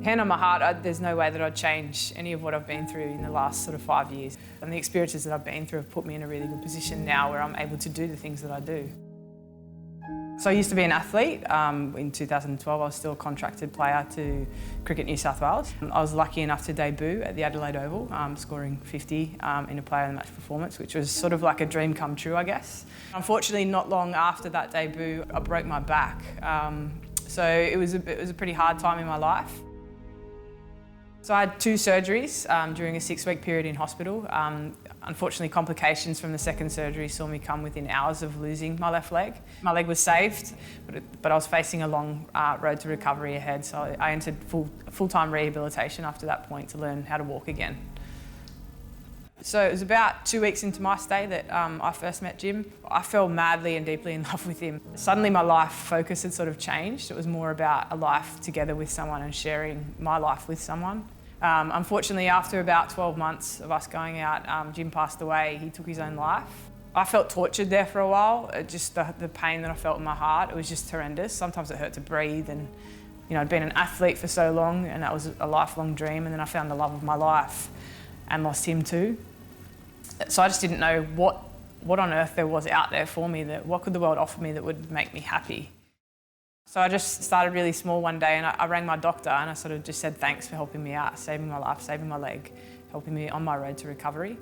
Hand on my heart, there's no way that I'd change any of what I've been through in the last sort of 5 years. And the experiences that I've been through have put me in a really good position now where I'm able to do the things that I do. So I used to be an athlete. In 2012 I was still a contracted player to Cricket New South Wales. I was lucky enough to debut at the Adelaide Oval, scoring 50 in a player of the match performance, which was sort of like a dream come true, I guess. Unfortunately, not long after that debut, I broke my back. So it was a pretty hard time in my life. So I had 2 surgeries during a 6-week period in hospital. Unfortunately, complications from the second surgery saw me come within hours of losing my left leg. My leg was saved, but I was facing a long road to recovery ahead, so I entered full-time rehabilitation after that point to learn how to walk again. So it was about 2 weeks into my stay that I first met Jim. I fell madly and deeply in love with him. Suddenly my life focus had sort of changed. It was more about a life together with someone and sharing my life with someone. Unfortunately, after about 12 months of us going out, Jim passed away. He took his own life. I felt tortured there for a while. Just the pain that I felt in my heart, it was just horrendous. Sometimes it hurt to breathe, and I'd been an athlete for so long and that was a lifelong dream, and then I found the love of my life and lost him too. So I just didn't know what on earth there was out there for me, what could the world offer me that would make me happy. So I just started really small one day, and I rang my doctor and I sort of just said thanks for helping me out, saving my life, saving my leg, helping me on my road to recovery.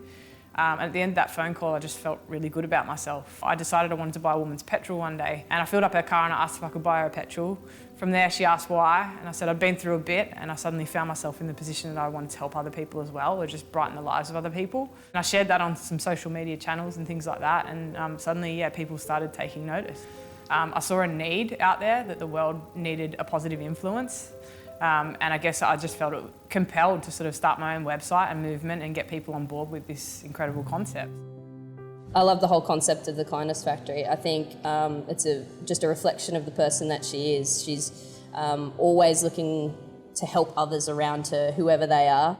And at the end of that phone call, I just felt really good about myself. I decided I wanted to buy a woman's petrol one day, and I filled up her car and I asked if I could buy her petrol. From there, she asked why, and I said I'd been through a bit, and I suddenly found myself in the position that I wanted to help other people as well, or just brighten the lives of other people. And I shared that on some social media channels and things like that, and suddenly, yeah, people started taking notice. I saw a need out there that the world needed a positive influence. And I guess I just felt compelled to sort of start my own website and movement and get people on board with this incredible concept. I love the whole concept of the Kindness Factory. I think it's just a reflection of the person that she is. She's always looking to help others around her, whoever they are.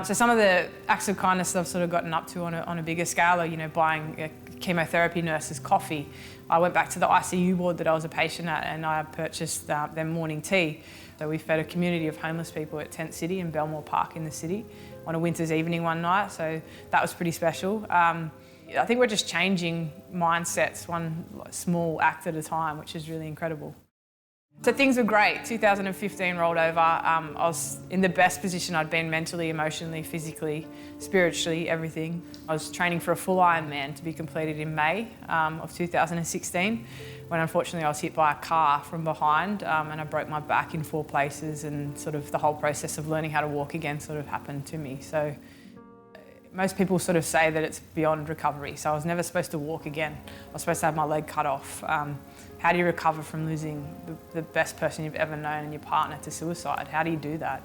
So some of the acts of kindness that I've sort of gotten up to on a bigger scale are, buying a chemotherapy nurses coffee. I went back to the ICU ward that I was a patient at, and I purchased their morning tea. So we fed a community of homeless people at Tent City in Belmore Park in the city on a winter's evening one night, so that was pretty special. I think we're just changing mindsets one small act at a time, which is really incredible. So things were great. 2015 rolled over. I was in the best position I'd been mentally, emotionally, physically, spiritually, everything. I was training for a full Ironman to be completed in May of 2016, when unfortunately I was hit by a car from behind and I broke my back in 4 places, and sort of the whole process of learning how to walk again sort of happened to me. So most people sort of say that it's beyond recovery. So I was never supposed to walk again. I was supposed to have my leg cut off. How do you recover from losing the best person you've ever known and your partner to suicide? How do you do that?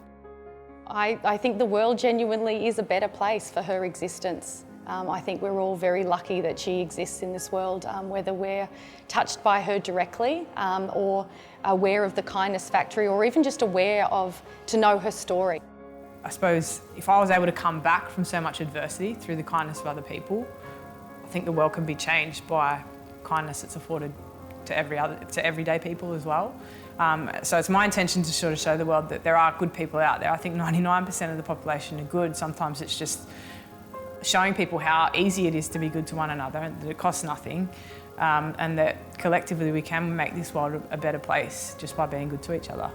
I think the world genuinely is a better place for her existence. I think we're all very lucky that she exists in this world, whether we're touched by her directly or aware of the Kindness Factory, or even just aware to know her story. I suppose if I was able to come back from so much adversity through the kindness of other people, I think the world can be changed by kindness that's afforded to everyday people as well. So it's my intention to sort of show the world that there are good people out there. I think 99% of the population are good. Sometimes it's just showing people how easy it is to be good to one another, and that it costs nothing, and that collectively we can make this world a better place just by being good to each other.